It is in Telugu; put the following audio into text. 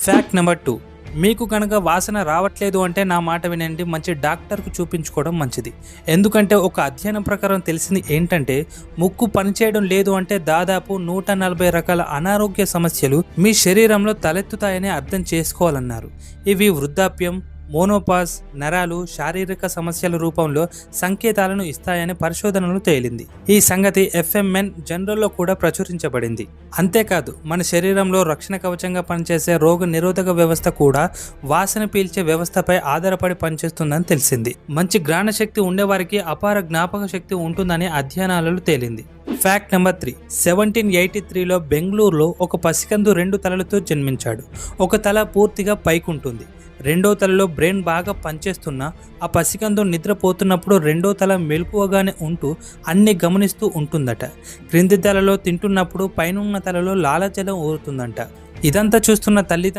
Fact number 2. మీకు కనుక వాసన రావట్లేదు అంటే నా మాట వినండి, మంచి డాక్టర్కు చూపించుకోవడం మంచిది. ఎందుకంటే ఒక అధ్యయనం ప్రకారం తెలిసింది ఏంటంటే, ముక్కు పనిచేయడం లేదు అంటే దాదాపు 140 రకాల అనారోగ్య సమస్యలు మీ శరీరంలో తలెత్తుతాయని అర్థం చేసుకోవాలన్నారు. ఇవి వృద్ధాప్యం, మోనోపాజ్, నరాలు, శారీరక సమస్యల రూపంలో సంకేతాలను ఇస్తాయని పరిశోధనలు తేలింది. ఈ సంగతి FMN జనరల్లో కూడా ప్రచురించబడింది. అంతేకాదు, మన శరీరంలో రక్షణ కవచంగా పనిచేసే రోగ నిరోధక వ్యవస్థ కూడా వాసన పీల్చే వ్యవస్థపై ఆధారపడి పనిచేస్తుందని తెలిసింది. మంచి గ్రహణ శక్తి ఉండేవారికి అపార జ్ఞాపక శక్తి ఉంటుందని అధ్యయనాలలో తేలింది. Fact number 3. 1783లో బెంగళూరులో ఒక పసికందు 2 తలలతో జన్మించాడు. ఒక తల పూర్తిగా పైకుంటుంది. రెండో తలలో బ్రెయిన్ బాగా పనిచేస్తున్నా ఆ పసికందు నిద్రపోతున్నప్పుడు రెండో తల మెలకువగానే ఉంటూ అన్ని గమనిస్తూ ఉంటుందట. క్రింది తలలో తింటున్నప్పుడు పైనున్న తలలో లాలాజలం ఊరుతుందంట. ఇదంతా చూస్తున్న తల్లిదండ్రులు